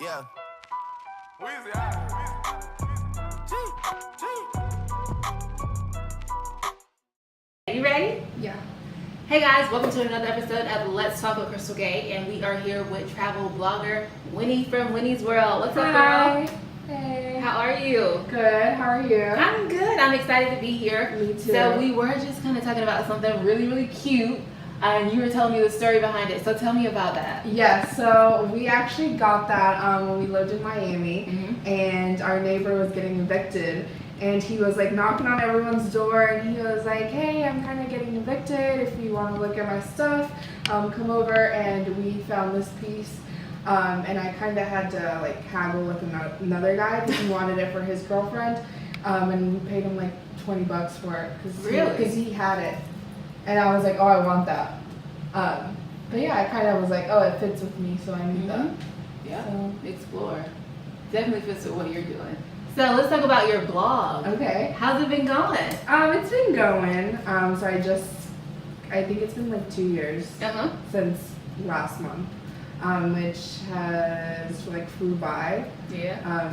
Yeah. Weezy, You ready? Yeah. Hey guys, welcome to another episode of Let's Talk with Crystal Gay, and we are here with travel blogger Winnie from Winnie's World. What's up, Hi. girl? Hey. How are you? Good. How are you? I'm good. I'm excited to be here. Me too. So we were just kind of talking about something really, really cute, and you were telling me the story behind it. So tell me about that. Yeah, so we actually got that when we lived in Miami, and our neighbor was getting evicted, and he was like knocking on everyone's door, and he was like, hey, I'm kind of getting evicted. If you want to look at my stuff, come over. And we found this piece, and I kind of had to like haggle with another guy because he wanted it for his girlfriend, and we paid him like $20 for it because he had it. And I was like, oh, I want that. But yeah, I kind of was like, oh, it fits with me, so I need that. Yeah, So. explore. Definitely fits with what you're doing. So let's talk about your blog. Okay. How's it been going? It's been going. So I think it's been like 2 years since last month, which has like flew by. Yeah.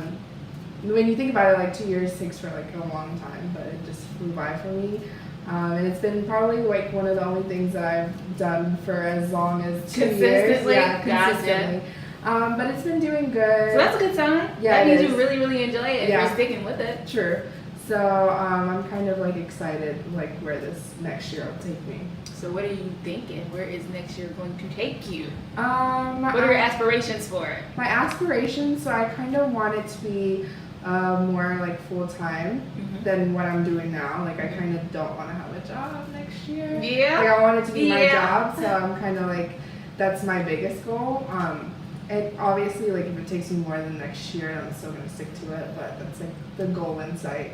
When you think about it, like 2 years takes for like a long time, but it just flew by for me. And it's been probably like one of the only things that I've done for as long as 2 years. Yeah, consistently. But it's been doing good. So that's a good sign. Yeah, that means is. you really, really enjoy it if Yeah. you're sticking with it. True. So I'm kind of like excited like where this next year will take me. So what are you thinking? Where is next year going to take you? What What are your aspirations for it? My aspirations? So I kind of want it to be more like full time than what I'm doing now. Like I kind of don't want to have a job next year. Yeah. Like I want it to be my job. So I'm kind of like that's my biggest goal. And obviously, like if it takes me more than next year, I'm still gonna stick to it. But that's like the goal in sight.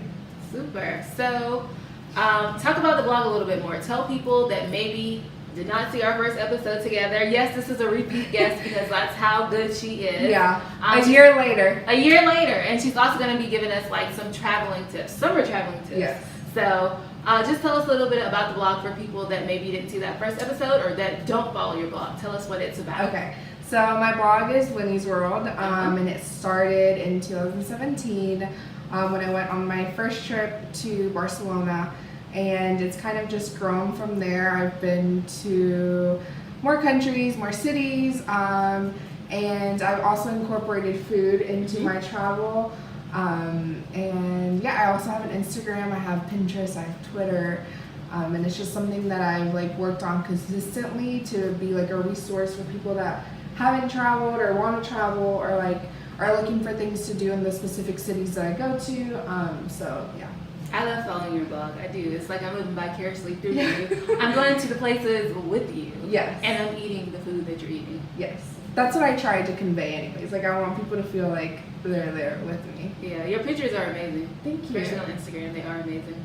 Super. So talk about the blog a little bit more. Tell people that maybe did not see our first episode together. Yes, this is a repeat guest because that's how good she is. Yeah. A year later. A year later, and she's also going to be giving us like some traveling tips, summer traveling tips. Yes. So just tell us a little bit about the blog for people that maybe didn't see that first episode or that don't follow your blog. Tell us what it's about. Okay. So my blog is Winnie's World, and it started in 2017 when I went on my first trip to Barcelona, and it's kind of just grown from there. I've been to more countries, more cities, and I've also incorporated food into my travel. And yeah, I also have an Instagram, I have Pinterest, I have Twitter. And it's just something that I've like worked on consistently to be like a resource for people that haven't traveled or want to travel or like are looking for things to do in the specific cities that I go to. So yeah. I love following your blog. I do. It's like I'm living vicariously through you. I'm going to the places with you. Yes. And I'm eating the food that you're eating. Yes. That's what I tried to convey anyways. Like I want people to feel like they're there with me. Yeah, your pictures are amazing. Thank you. Especially on Instagram, they are amazing.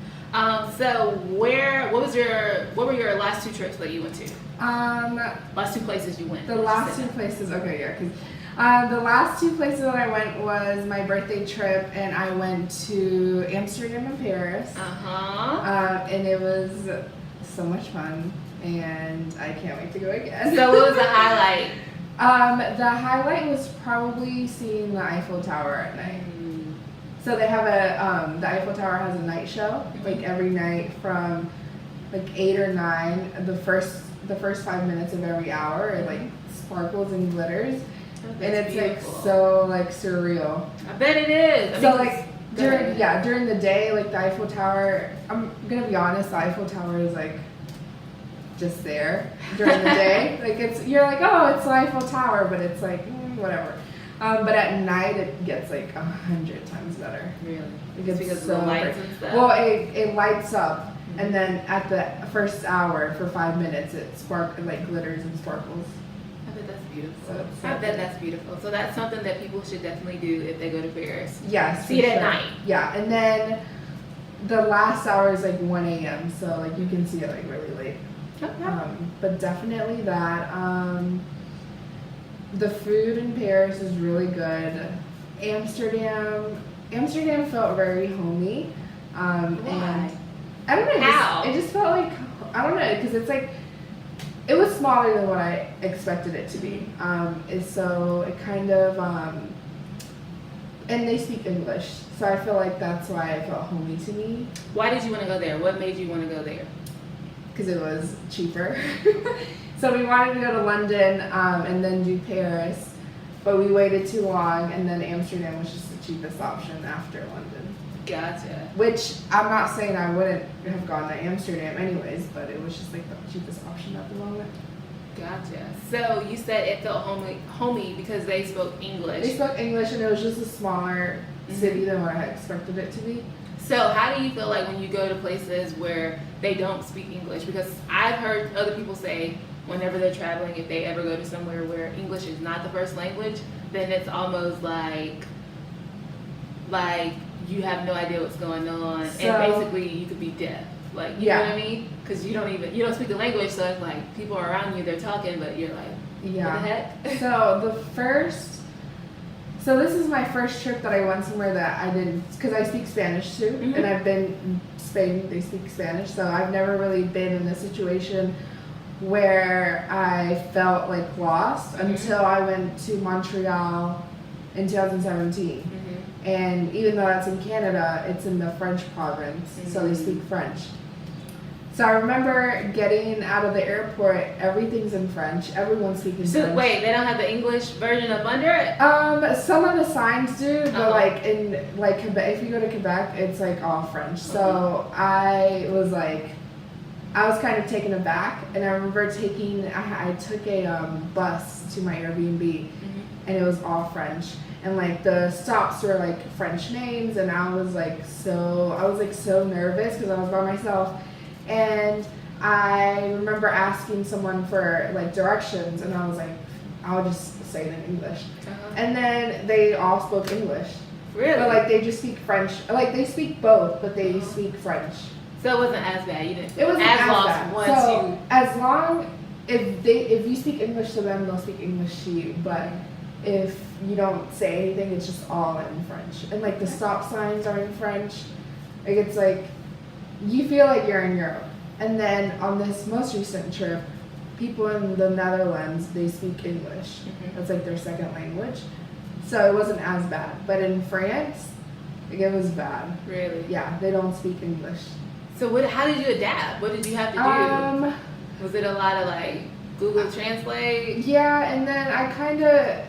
So what were your last two trips that you went to? Last two places you went. The last two places, okay, yeah, because the last two places that I went was my birthday trip, and I went to Amsterdam and Paris. And it was so much fun, and I can't wait to go again. So what was the highlight? The highlight was probably seeing the Eiffel Tower at night. So they have the Eiffel Tower has a night show, like every night from like 8 or 9. The first 5 minutes of every hour, it like sparkles and glitters, and it's beautiful. like so like surreal. I bet it is. So like during the day, like the Eiffel Tower, I'm gonna be honest, the Eiffel Tower is like just there during the day. Like you're like, oh, it's the Eiffel Tower, but it's like whatever. But at night it gets like 100 times better. Really? It gets because so of the lights and stuff? Well, it lights up, and then at the first hour for 5 minutes it like glitters and sparkles. I bet that's beautiful. So I bet that's beautiful. So that's something that people should definitely do if they go to Paris. Yes. See it at night. Yeah, and then the last hour is like 1 a.m. So like you can see it like really late. Okay. But definitely that. The food in Paris is really good. Amsterdam felt very homey. Why? And I don't know. How? It just felt like, I don't know, because it's like, it was smaller than what I expected it to be. And so it kind of and they speak English, so I feel like that's why it felt homey to me. Why did you want to go there? What made you want to go there? Because it was cheaper. So we wanted to go to London and then do Paris, but we waited too long, and then Amsterdam was just the cheapest option after London. Gotcha. Which I'm not saying I wouldn't have gone to Amsterdam anyways, but it was just like the cheapest option at the moment. Gotcha. So you said it felt homey because they spoke English. They spoke English, and it was just a smaller city than what I expected it to be. So how do you feel like when you go to places where they don't speak English? Because I've heard other people say whenever they're traveling, if they ever go to somewhere where English is not the first language, then it's almost like you have no idea what's going on, and basically you could be deaf. Like, you know what I mean? Because you don't speak the language, so it's like people are around you, they're talking, but you're like, what the heck? So this is my first trip that I went somewhere that I didn't, because I speak Spanish too, and I've been in Spain, they speak Spanish, so I've never really been in a situation where I felt like lost until I went to Montreal in 2017. And even though that's in Canada, it's in the French province, so they speak French. So I remember getting out of the airport, everything's in French, everyone's speaking French. So wait, they don't have the English version up under it? Some of the signs do, but like in Quebec, if you go to Quebec, it's like all French. So I was kind of taken aback, and I remember I took a bus to my Airbnb, and it was all French. And like the stops were like French names, and I was so nervous because I was by myself. And I remember asking someone for like directions, and I was like, I'll just say it in English. And then they all spoke English. Really? But like they just speak French. Like they speak both, but they speak French. So it wasn't as bad. You didn't. It wasn't as bad. As long if you speak English to them, they'll speak English to you. But if you don't say anything, it's just all in French. And like the stop signs are in French. Like it's like you feel like you're in Europe. And then on this most recent trip, people in the Netherlands, they speak English. That's like their second language. So it wasn't as bad. But in France, like it was bad. Really? Yeah, they don't speak English. So how did you adapt? What did you have to do? Was it a lot of like Google Translate? Yeah, and then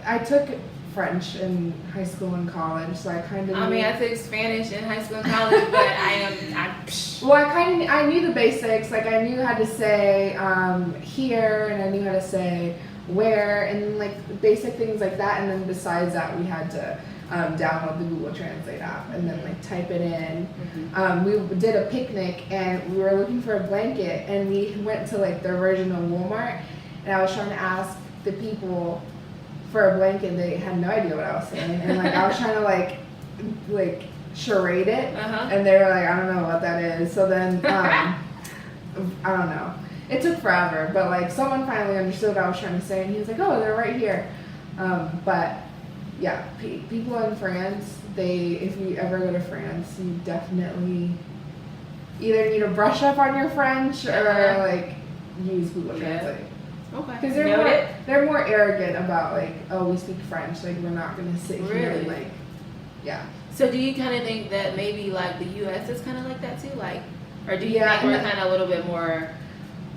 I took French in high school and college, so I kind of. I took Spanish in high school and college, but I knew the basics. Like I knew how to say here, and I knew how to say where, and like basic things like that. And then besides that, we had to download the Google Translate app and then like type it in. We did a picnic, and we were looking for a blanket, and we went to like their version of Walmart, and I was trying to ask the people for a blanket. They had no idea what I was saying, and like I was trying to like charade it, and they were like, I don't know what that is. So then I don't know. It took forever, but like someone finally understood what I was trying to say, and he was like, oh, they're right here. But yeah, people in France, if you ever go to France, you definitely either need to brush up on your French or like use Google Translate. Okay. Because they're more arrogant about like, oh, we speak French, like we're not gonna sit here and like, yeah. So do you kind of think that maybe like the U.S. is kind of like that too, like, or do you think we're kind of a little bit more?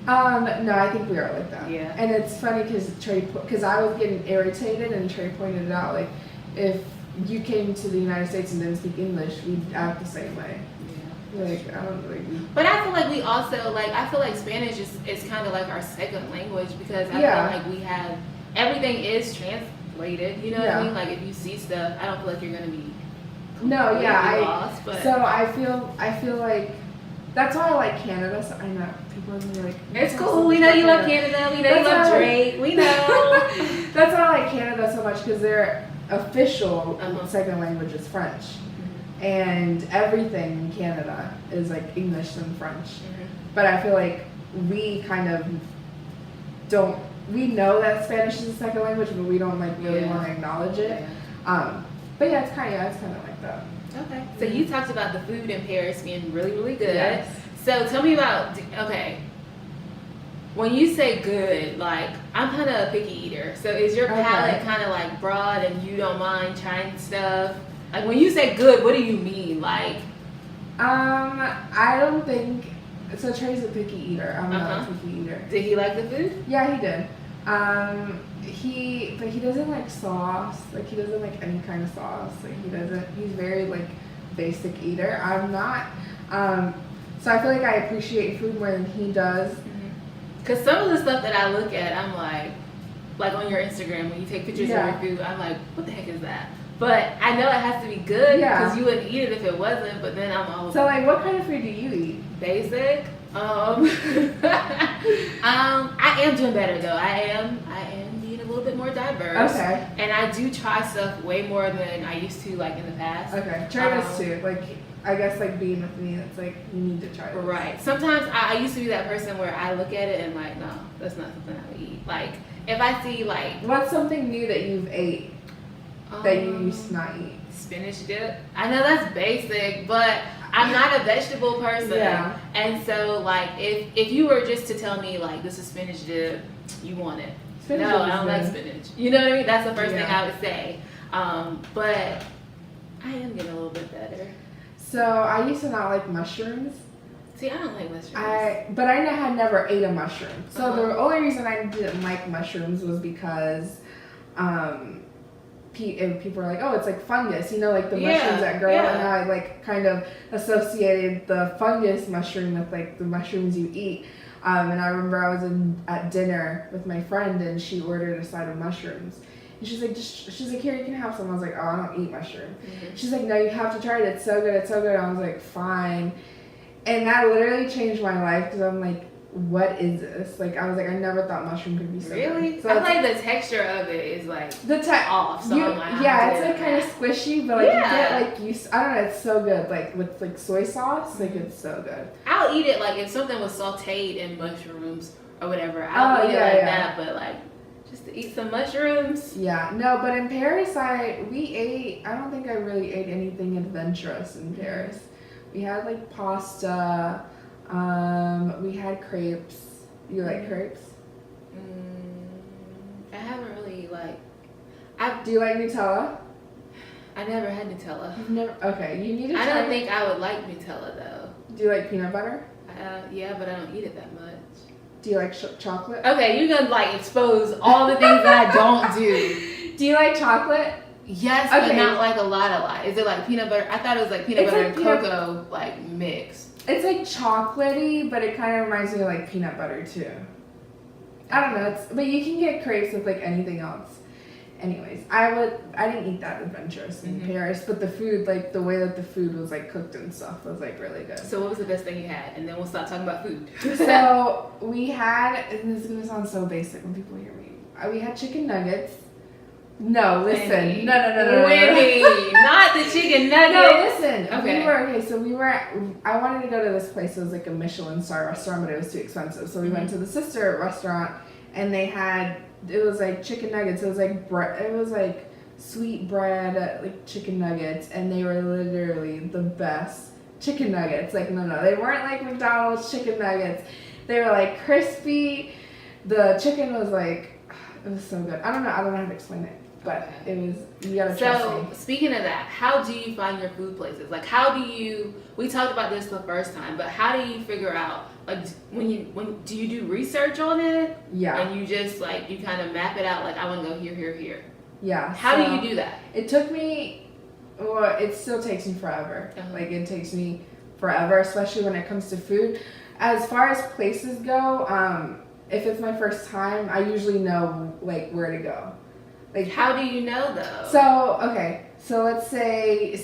No, I think we are like that. Yeah. And it's funny because I was getting irritated, and Trey pointed it out, like if you came to the United States and didn't speak English, we'd act the same way. Like I don't like. But I feel like we also I feel like Spanish is kind of like our second language, because I feel like we have everything is translated. You know what I mean? Like if you see stuff, I don't feel like you're gonna be lost. But so I feel like that's why I like Canada. So I know people are gonna be like, it's cool. We know you love Canada. We know you love Drake. We know. That's why I like Canada so much, because their official second language is French. And everything in Canada is like English and French. But I feel like we kind of we know that Spanish is a second language, but we don't like really want to acknowledge it. But yeah, it's kind of like that. Okay. So you talked about the food in Paris being really, really good. Yes. So tell me about, when you say good, like, I'm kind of a picky eater. So is your palate kind of like broad and you don't mind trying stuff? Like when you say good, what do you mean? Like, I don't think so. Trey's a picky eater. I'm not a picky eater. Did he like the food? Yeah, he did. But he doesn't like sauce. Like he doesn't like any kind of sauce. Like he doesn't. He's very like basic eater. I'm not. So I feel like I appreciate food more than he does. Because some of the stuff that I look at, I'm like on your Instagram when you take pictures of your food, I'm like, what the heck is that? But I know it has to be good because you wouldn't eat it if it wasn't. But then I'm always so like, what kind of food do you eat? Basic. I am doing better though. I am being a little bit more diverse. Okay. And I do try stuff way more than I used to, like in the past. Okay. Try this too. Like, I guess like being with me, it's like you need to try this. Right. Sometimes I used to be that person where I look at it and like, no, that's not something I would eat. Like if I see like, what's something new that you've ate that you used to not eat? Spinach dip. I know that's basic, but I'm not a vegetable person. Yeah. And so like if you were just to tell me like this is spinach dip, you want it. Spinach no, I don't like spinach. You know what I mean? That's the first thing I would say. But I am getting a little bit better. So I used to not like mushrooms. See, I don't like mushrooms. But I had never ate a mushroom. So the only reason I didn't like mushrooms was because people are like, oh, it's like fungus, you know, like the mushrooms that grow. And I like kind of associated the fungus mushroom with like the mushrooms you eat. And I remember I was at dinner with my friend and she ordered a side of mushrooms. And she's like, here, you can have some. I was like, oh, I don't eat mushroom. She's like, no, you have to try it. It's so good. It's so good. I was like, fine. And that literally changed my life because I'm like, what is this? Like, I was like, I never thought mushroom could be so good. So I like the texture of it is like off. So I'm like, it's like kind of squishy, but like you get like I don't know, it's so good. Like with like soy sauce, like it's so good. I'll eat it like if something was sauteed in mushrooms or whatever. I'll eat it like that, but like just to eat some mushrooms. Yeah, no, but in Paris, I don't think I really ate anything adventurous in Paris. We had like pasta. We had crepes. You like crepes? I haven't really like. Do you like Nutella? I never had Nutella. You've never? Okay, you need to try. I don't think I would like Nutella though. Do you like peanut butter? Yeah, but I don't eat it that much. Do you like chocolate? Okay, you're gonna like expose all the things that I don't do. Do you like chocolate? Yes, but not like a lot. Is it like peanut butter? I thought it was like peanut butter and cocoa like mix. It's like chocolatey, but it kind of reminds me of like peanut butter too. I don't know. But you can get crepes with like anything else. Anyways, I didn't eat that adventurous in Paris, but the food, like the way that the food was like cooked and stuff was like really good. So what was the best thing you had? And then we'll stop talking about food. So we had, and this is gonna sound so basic when people hear me. We had chicken nuggets. No, listen. Wendy. No. Wendy, not the chicken nuggets. No, listen. Okay. I wanted to go to this place. It was like a Michelin star restaurant, but it was too expensive. So we went to the sister restaurant, and they had, it was like chicken nuggets. It was like bread. It was like sweet bread, like chicken nuggets, and they were literally the best chicken nuggets. Like no, they weren't like McDonald's chicken nuggets. They were like crispy. The chicken was like, it was so good. I don't know how to explain it. But it was, you gotta trust me. So, speaking of that, how do you find your food places? Like, we talked about this the first time, but how do you figure out, like, when do you do research on it? Yeah. And you just, like, you kind of map it out, like, I want to go here. Yeah. How do you do that? It took me, well, it still takes me forever. Like, it takes me forever, especially when it comes to food. As far as places go, if it's my first time, I usually know, like, where to go. Like, how do you know though? So let's say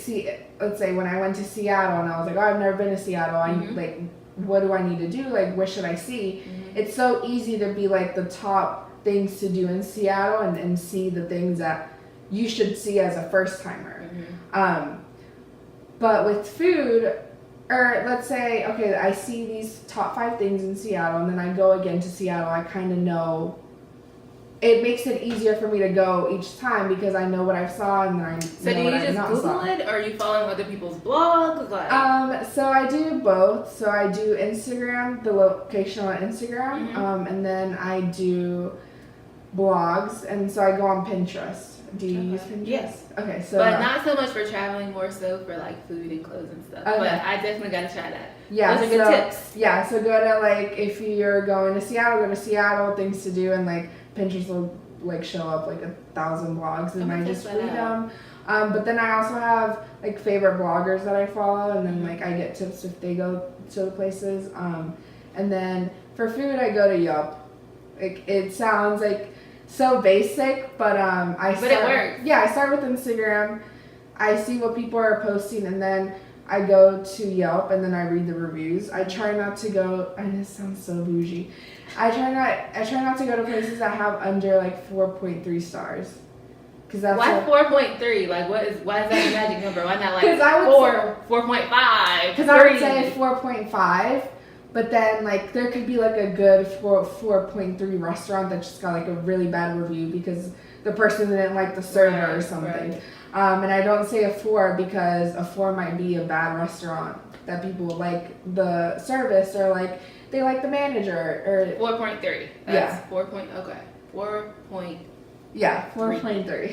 when I went to Seattle and I was like, oh, I've never been to Seattle. Like, what do I need to do? Like, what should I see? It's so easy to be like the top things to do in Seattle and see the things that you should see as a first timer. But with food, or let's say, okay, I see these top 5 things in Seattle, and then I go again to Seattle. I kind of know. It makes it easier for me to go each time because I know what I saw and I know So do what you I just not Google saw. it, or are you following other people's blogs? Like, So I do both. So I do Instagram, the location on Instagram, and then I do blogs, and so I go on Pinterest Do you use Pinterest? Yes. Okay, so. But not so much for traveling, more so for like food and clothes and stuff. Okay. But I definitely got to try that. Yeah, those are good tips. Yeah, so go to like if you're going to Seattle, go to Seattle, things to do, and like Pinterest will like show up like 1,000 blogs, and I just read them. But then I also have like favorite bloggers that I follow, and then like I get tips if they go to the places. And then for food, I go to Yelp. Like it sounds like so basic, but But it works. Yeah, I start with Instagram. I see what people are posting, and then I go to Yelp, and then I read the reviews. I try not to go. And this sounds so bougie. I try not to go to places that have under like 4.3 stars. Cause that's why 4.3? Like, why is that a magic number? Why not like 4.5? Because I would say 4.5, but then like there could be like a good 4.3 restaurant that just got like a really bad review because the person didn't like the server or something. Right. And I don't say a 4 because a 4 might be a bad restaurant that people like the service or like they like the manager or 4.3. That's 4. Okay. 4. Yeah, 4.3.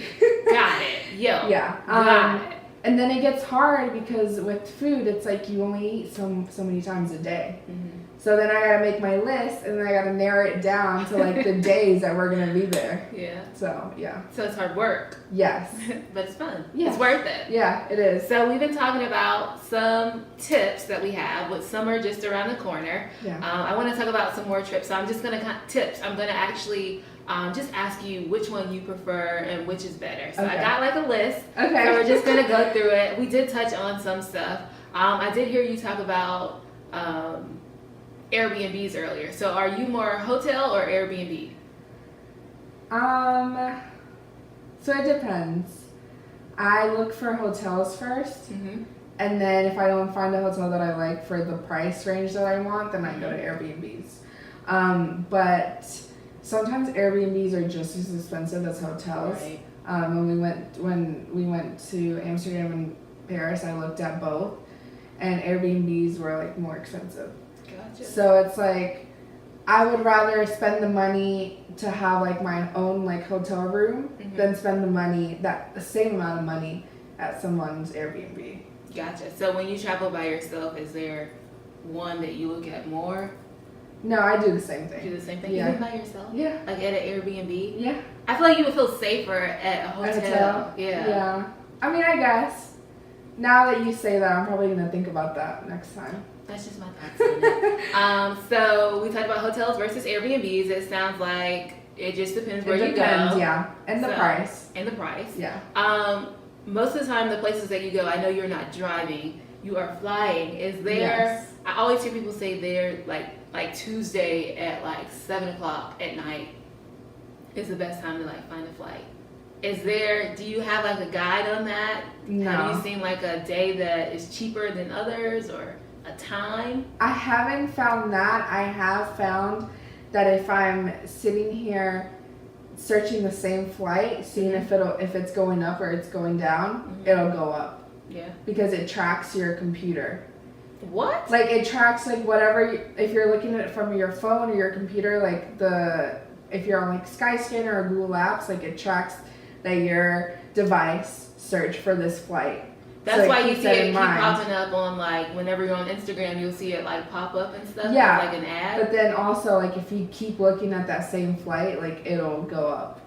Got it. Yo. Yeah. Got it. And then it gets hard because with food, it's like you only eat so many times a day. Mm-hmm. So then I gotta make my list and then I gotta narrow it down to like the days that we're gonna be there. Yeah. So yeah. So it's hard work. Yes. But it's fun. Yeah. It's worth it. Yeah, it is. So we've been talking about some tips that we have, with summer just around the corner. Yeah. I want to talk about some more trips. So I'm just gonna tips. I'm gonna actually just ask you which one you prefer and which is better. So Okay. I got like a list. Okay. So we're just gonna go through it. We did touch on some stuff. I did hear you talk about Airbnbs earlier. So are you more hotel or Airbnb? So it depends. I look for hotels first, Mm-hmm. and then if I don't find a hotel that I like for the price range that I want, then I go to Airbnbs. But sometimes Airbnbs are just as expensive as hotels. Right. When we went to Amsterdam and Paris, I looked at both, and Airbnbs were like more expensive. Gotcha. So it's like I would rather spend the money to have like my own like hotel room than spend the same amount of money at someone's Airbnb. Gotcha. So when you travel by yourself, is there one that you look at more? No, I do the same Do thing. the same thing? Yeah. Even by yourself? Yeah. Like at an Airbnb? Yeah. I feel like you would feel safer at a hotel. Yeah. Yeah. I mean, I guess. Now that you say that, I'm probably going to think about that next time. That's just my thoughts on it. So we talked about hotels versus Airbnbs. It sounds like it just depends where you go. Yeah. And the price. And the price. Yeah. Most of the time, the places that you go, I know you're not driving. You are flying. Is there? Yes. I always hear people say they're like Tuesday at like 7:00 at night is the best time to like find a flight. Do you have like a guide on that? No. Have you seen like a day that is cheaper than others or a time? I haven't found that. I have found that if I'm sitting here searching the same flight, seeing if it's going up or it's going down, it'll go up. Yeah. Because it tracks your computer. What? Like it tracks like whatever if you're looking at it from your phone or your computer, like if you're on like Skyscanner or Google Apps, like it tracks that your device searched for this flight. That's so why you see it keep mind. popping up on like whenever you're on Instagram, you'll see it like pop up and stuff. Yeah. Like an ad. But then also like if you keep looking at that same flight, like it'll go up.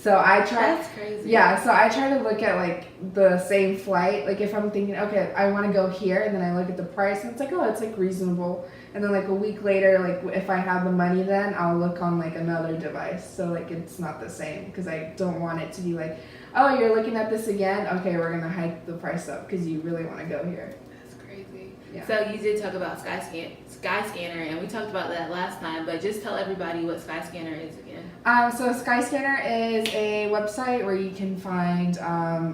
So I try. That's crazy. Yeah, so I try to look at like the same flight. Like if I'm thinking, okay, I want to go here, and then I look at the price, and it's like, oh, it's like reasonable. And then like a week later, like if I have the money, then I'll look on like another device. So like it's not the same because I don't want it to be like, oh, you're looking at this again. Okay, we're gonna hike the price up because you really want to go here. That's crazy. Yeah. So you did talk about Skyscanner, and we talked about that last time. But just tell everybody what Skyscanner is again. So Skyscanner is a website where you can find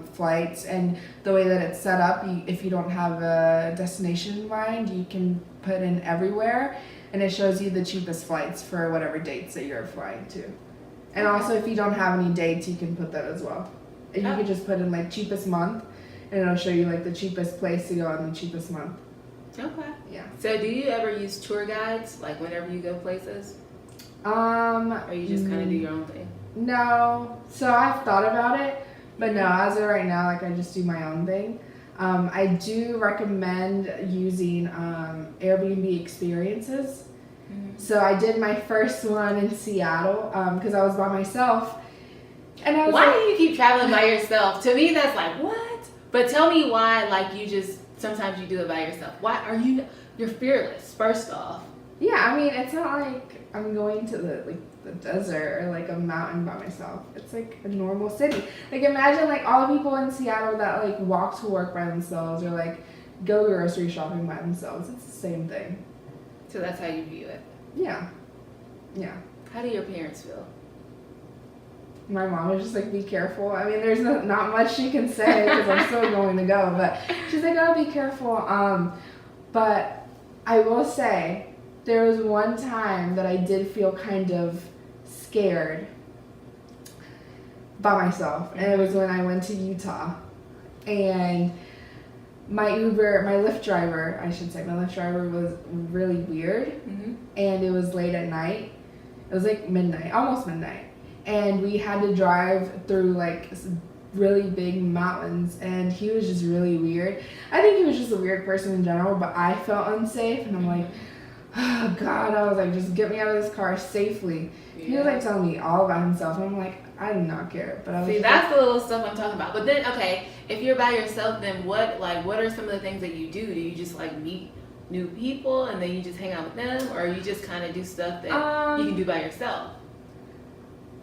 flights, and the way that it's set up, if you don't have a destination in mind, you can put in everywhere, and it shows you the cheapest flights for whatever dates that you're flying to. And also, if you don't have any dates, you can put that as well. And you can just put in like cheapest month, and it'll show you like the cheapest place to go and the cheapest month. Okay. Yeah. So do you ever use tour guides, like whenever you go places? Or Or you just kind of do your own thing? No. So I've thought about it, but no, as of right now, like I just do my own thing. I do recommend using Airbnb experiences. Mm-hmm. So I did my first one in Seattle because I was by myself. And I was why like, do you keep traveling by yourself? To me, that's like, what? But tell me why, like, you just, sometimes you do it by yourself. Why are you, you're fearless, first off. yeah, I mean, it's not like I'm going to the desert or like a mountain by myself. It's like a normal city. Like imagine like all the people in Seattle that like walk to work by themselves or like go grocery shopping by themselves. It's the same thing. So that's how you view it. Yeah. Yeah. How do your parents feel? My mom was just like, be careful. I mean, there's not much she can say because I'm still going to go, but she's like, oh, be careful. But I will say there was one time that I did feel kind of scared by myself, and it was when I went to Utah, and my Lyft driver was really weird, Mm-hmm. and it was late at night. It was like midnight, almost midnight, and we had to drive through like really big mountains, and he was just really weird. I think he was just a weird person in general, but I felt unsafe, and I'm like, oh God, I was like, just get me out of this car safely. Yeah. He was like telling me all about himself, and I'm like, I do not care. But I was See, just that's the little stuff I'm talking about. But then, okay, if you're by yourself, then what are some of the things that you do? Do you just like meet new people and then you just hang out with them, or you just kind of do stuff that you can do by yourself?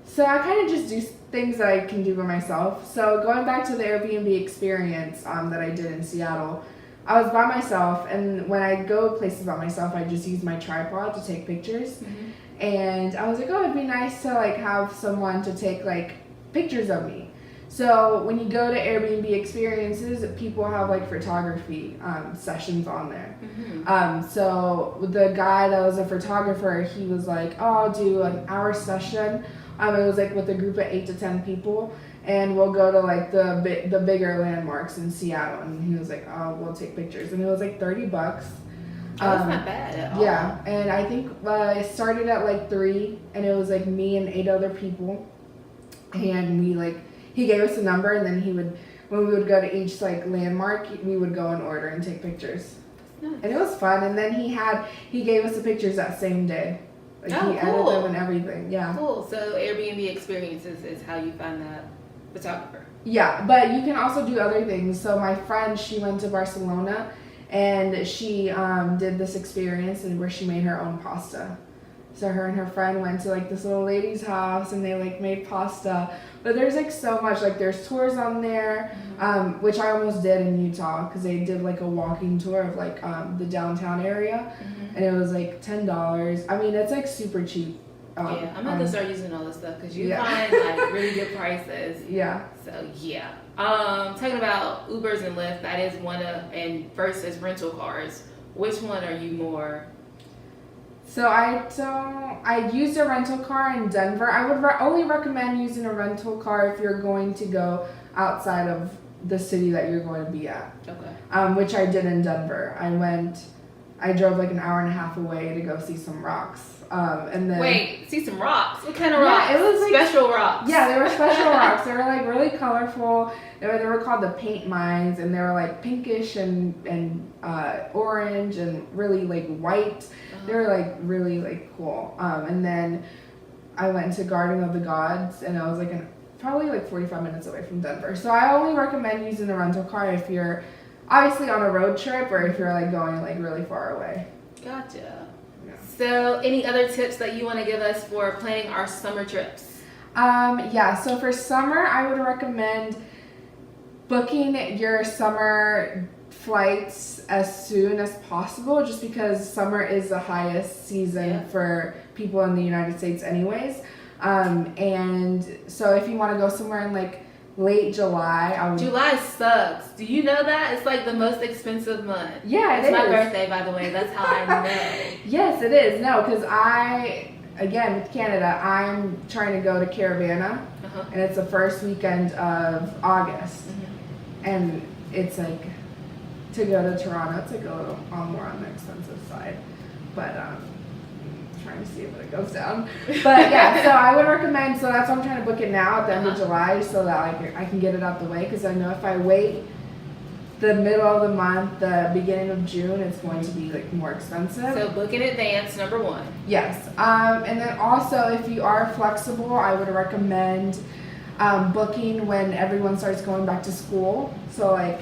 So I kind of just do things that I can do by myself. So going back to the Airbnb experience that I did in Seattle, I was by myself, and when I go places by myself, I just use my tripod to take pictures. Mm-hmm. And I was like, oh, it'd be nice to like have someone to take like pictures of me. So when you go to Airbnb experiences, people have like photography sessions on there. Mm-hmm. So the guy that was a photographer, he was like, oh, I'll do an hour session. It was like with a group of 8 to 10 people, and we'll go to like the bigger landmarks in Seattle. And he was like, oh, we'll take pictures, and it was like $30. Oh, that's not bad at all. Yeah, and I think it started at like 3, and it was like me and 8 other people, and he gave us a number, and then when we would go to each like landmark, we would go in order and take pictures. Nice. And it was fun. And then he gave us the pictures that same day. Like Oh, he cool. edited them and everything. Yeah. Cool. So Airbnb experiences is how you find that photographer. Yeah, but you can also do other things. So my friend, she went to Barcelona, and she did this experience and where she made her own pasta. So her and her friend went to like this little lady's house, and they like made pasta. But there's like so much, like there's tours on there, which I almost did in Utah because they did like a walking tour of like the downtown area, and it was like $10. I mean, it's like super cheap. Yeah, I'm gonna start using all this stuff because you Yeah. find like really good prices. Yeah. So yeah. Talking about Ubers and Lyft, that is one of, and versus rental cars. Which one are you more? So I used a rental car in Denver. I would only recommend using a rental car if you're going to go outside of the city that you're going to be at. Okay. Which I did in Denver. I drove like an hour and a half away to go see some rocks. And then Wait, see some rocks. What kind of rocks? Yeah, it was like special rocks. Yeah, they were special rocks. They were like really colorful. They were called the paint mines, and they were like pinkish and orange and really like white. They were like really like cool. And then I went to Garden of the Gods, and I was like probably like 45 minutes away from Denver. So I only recommend using a rental car if you're obviously on a road trip or if you're like going like really far away. Gotcha. Yeah. So any other tips that you want to give us for planning our summer trips? Yeah, so for summer, I would recommend booking your summer flights as soon as possible, just because summer is the highest season for people in the United States anyways. And so if you want to go somewhere in like late July, July sucks. Do you know that? It's like the most expensive month. Yeah, it's my birthday, by the way. That's how I know. Yes, it is. No, because again, with Canada, I'm trying to go to Caravana, and it's the first weekend of August. And it's like, to go to Toronto, it's like a little more on the expensive side. But trying to see if it goes down. But yeah, so I would recommend, so that's why I'm trying to book it now at the end of July so that I can get it out the way, because I know if I wait the middle of the month, the beginning of June, it's going to be like more expensive. So book in advance, number one. Yes. And then also, if you are flexible, I would recommend booking when everyone starts going back to school. So like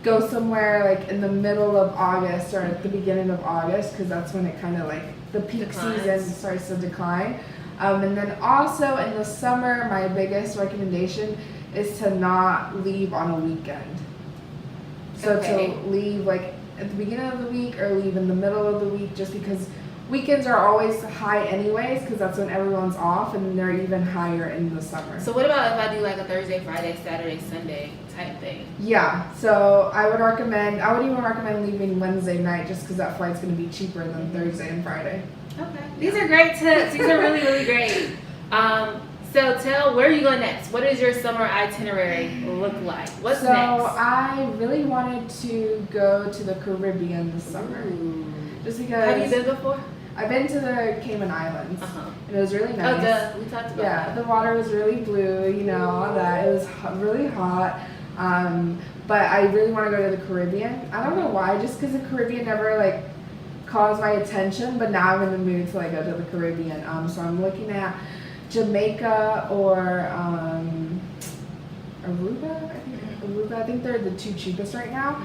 go somewhere like in the middle of August or at the beginning of August, because that's when it kind of like the peak season starts to decline. And then also in the summer, my biggest recommendation is to not leave on a weekend. So to leave like at the beginning of the week or leave in the middle of the week, just because weekends are always high anyways, because that's when everyone's off, and they're even higher in the summer. So what about if I do like a Thursday, Friday, Saturday, Sunday type thing? Yeah, so I would even recommend leaving Wednesday night, just because that flight's going to be cheaper than Thursday and Friday. Okay. These are great tips. These are really, really great. So where are you going next? What does your summer itinerary look like? What's next? So I really wanted to go to the Caribbean this summer. Ooh. Just because. Have you been before? I've been to the Cayman Islands. And it was really nice. Oh, duh. We talked about that. The water was really blue, all that. It was really hot. But I really want to go to the Caribbean. I don't know why, just because the Caribbean never like caused my attention, but now I'm in the mood to like go to the Caribbean. So I'm looking at Jamaica or Aruba. I think they're the two cheapest right now.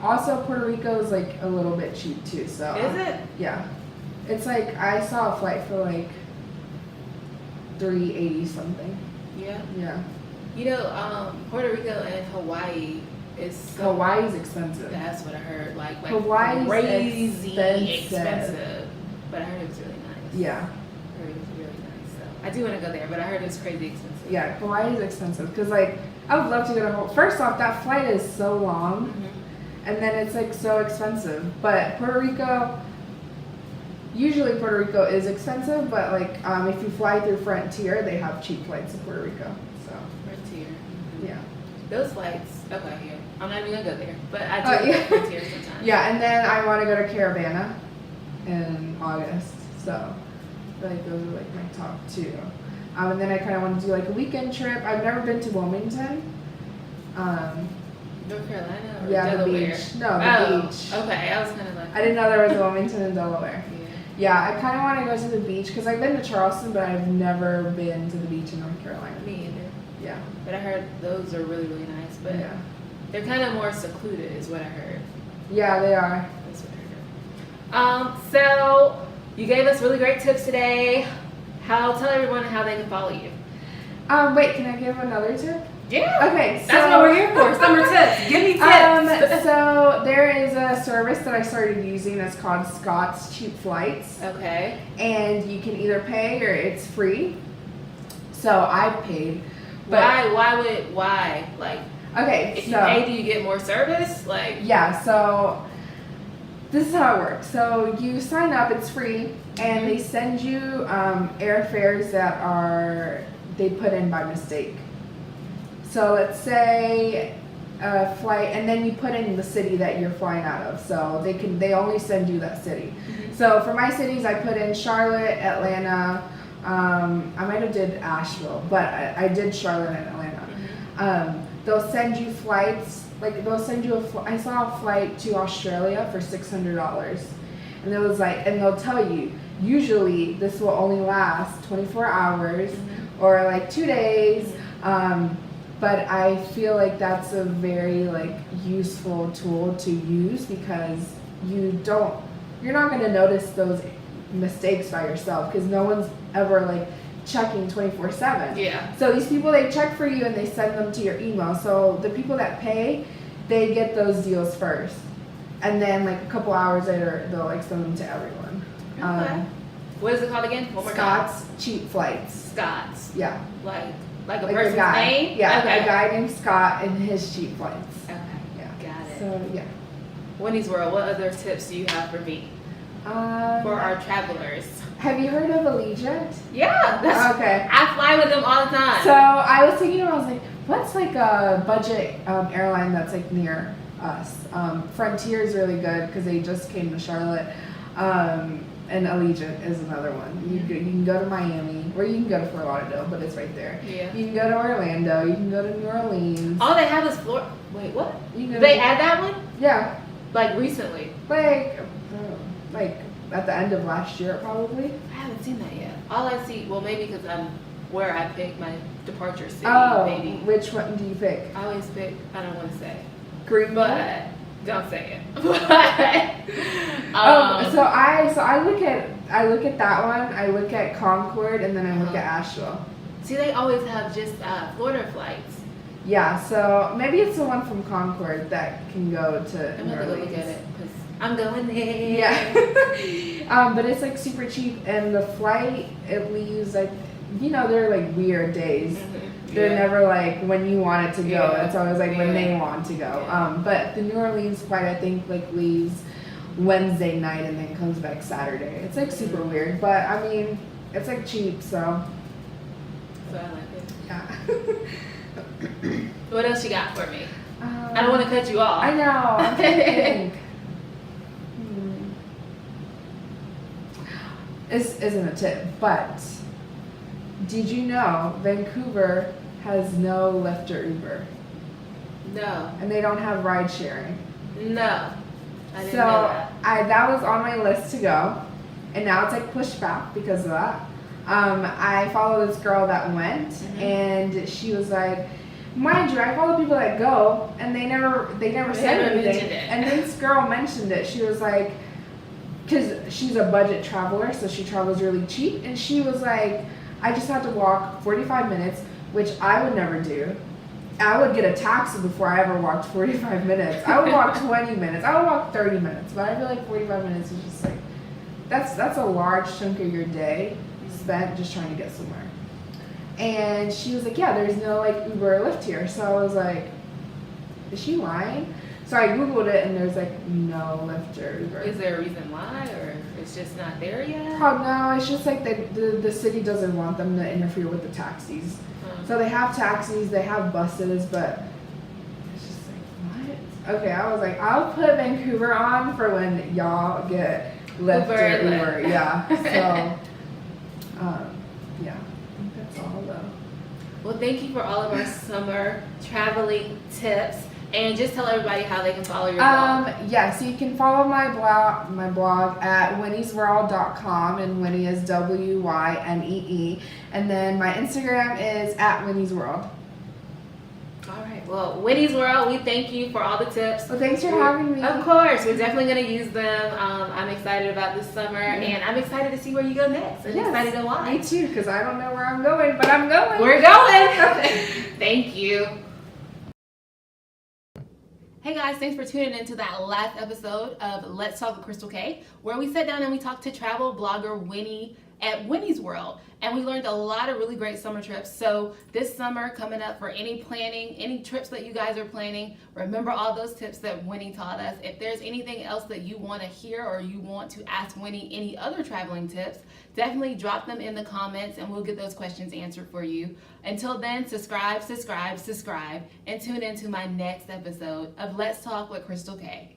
Also Puerto Rico is like a little bit cheap too. So is it? Yeah, it's like I saw a flight for like $380 something. Yeah. Yeah. Puerto Rico and Hawaii is Hawaii's expensive. That's what I heard. Like Hawaii's crazy expensive. But I heard it was really nice. Yeah. I heard it was really nice. So I do want to go there, but I heard it was crazy expensive. Yeah, Hawaii is expensive because like I would love to go to Hawaii. First off, that flight is so long, and then it's like so expensive. But Puerto Rico, usually Puerto Rico is expensive, but like if you fly through Frontier, they have cheap flights to Puerto Rico. So Frontier. Yeah. Those flights. Okay, here. I'm not even gonna go there, but I do like Frontier sometimes. Yeah, and then I want to go to Caravana in August. So like those are like my top two. And then I kind of want to do like a weekend trip. I've never been to Wilmington. North Carolina or yeah, Delaware? the beach. No, the beach. Okay, I was kind of like. I didn't know there was a Wilmington in Delaware. Yeah, I kind of want to go to the beach because I've been to Charleston, but I've never been to the beach in North Carolina. Me either. Yeah. But I heard those are really, really nice. But yeah, they're kind of more secluded, is what I heard. Yeah, they are. That's what I heard. So you gave us really great tips today. Tell everyone how they can follow you. Wait, can I give another tip? Yeah. Okay, so that's what we're here for. Summer tips. Give me tips. So there is a service that I started using that's called Scott's Cheap Flights. Okay. And you can either pay or it's free. So I paid. But Why? Like. Okay. If you pay, do you get more service? Like. Yeah. So this is how it works. So you sign up. It's free, and they send you airfares that they put in by mistake. So let's say a flight, and then you put in the city that you're flying out of. So they only send you that city. So for my cities, I put in Charlotte, Atlanta. I might have did Asheville, but I did Charlotte and Atlanta. They'll send you flights. Like they'll send you I saw a flight to Australia for $600, and it was like, and they'll tell you usually this will only last 24 hours or like 2 days. But I feel like that's a very like useful tool to use because you're not going to notice those mistakes by yourself because no one's ever like checking 24/7. Yeah. So these people, they check for you and they send them to your email. So the people that pay, they get those deals first, and then like a couple hours later they'll like send them to everyone. Okay. What is it called again? One more time. Scott's Cheap Flights. Scott's. Yeah. Like a person's name? Yeah, okay. A guy named Scott and his cheap flights. Okay. Yeah. Got it. So yeah. Wendy's World, what other tips do you have for me? For our travelers. Have you heard of Allegiant? Yeah. Okay. I fly with them all the time. So I was thinking, I was like, what's like a budget airline that's like near us? Frontier is really good because they just came to Charlotte. And Allegiant is another one. You can go to Miami, or you can go to Fort Lauderdale, but it's right there. Yeah. You can go to Orlando. You can go to New Orleans. All they have is Florida. Wait, what? You Did they add that one? Yeah. Like recently? Like at the end of last year, probably. I haven't seen that yet. All I see, well, maybe because I'm where I pick my departure city. Oh, maybe. which one do you pick? I always pick. I don't want to say. Greenville. But don't say it. So I look at that one. I look at Concord, and then I look at Asheville. See, they always have just Florida flights. Yeah, so maybe it's the one from Concord that can go to I'm New gonna go Orleans. look at it because I'm going there. Yeah. But it's like super cheap, and the flight it leaves like they're like weird days. Mm-hmm. They're never like when you want it to go. Yeah. It's always like when they want to go. Yeah. But the New Orleans flight I think like leaves Wednesday night and then comes back Saturday. It's like super weird, but I mean it's like cheap, so So I like it. yeah. What else you got for me? I don't want to cut you off. I know. I'm trying to think. This isn't a tip, but did you know Vancouver has no Lyft or Uber? No. And they don't have ride sharing. No. I didn't So know that. that was on my list to go, and now it's like pushed back because of that. I follow this girl that went, and she was like, mind you, I follow people that go, and they never said never anything. mentioned it. And this girl mentioned it. She was like, because she's a budget traveler, so she travels really cheap, and she was like, I just had to walk 45 minutes, which I would never do. I would get a taxi before I ever walked 45 minutes. I would walk 20 minutes. I would walk 30 minutes, but I feel like 45 minutes is just like, that's a large chunk of your day spent just trying to get somewhere. And she was like, yeah, there's no like Uber or Lyft here. So I was like, is she lying? So I Googled it, and there's like no Lyft or Uber. Is there a reason why, or it's just not there yet? Oh no, it's just like the city doesn't want them to interfere with the taxis. So they have taxis, they have buses, but it's just like, what? Okay, I was like, I'll put Vancouver on for when y'all get Lyft or Uber. Yeah. So, yeah, I think that's all though. Well, thank you for all of our summer traveling tips. And just tell everybody how they can follow your blog. Yeah, so you can follow my blog at winniesworld.com, and Winnie is WYNEE. And then my Instagram is at Winnie's World. All right. Well, Winnie's World, we thank you for all the tips. Well, thanks for having me. Of course. We're definitely going to use them. I'm excited about this summer, and I'm excited to see where you go next. And excited to watch. Me too, because I don't know where I'm going, but I'm going. We're going. Thank you. Hey guys, thanks for tuning into that last episode of Let's Talk with Crystal K, where we sat down and we talked to travel blogger Winnie at Winnie's World, and we learned a lot of really great summer trips. So this summer coming up, for any planning, any trips that you guys are planning, remember all those tips that Winnie taught us. If there's anything else that you want to hear, or you want to ask Winnie any other traveling tips, definitely drop them in the comments and we'll get those questions answered for you. Until then, subscribe, and tune into my next episode of Let's Talk with Crystal K.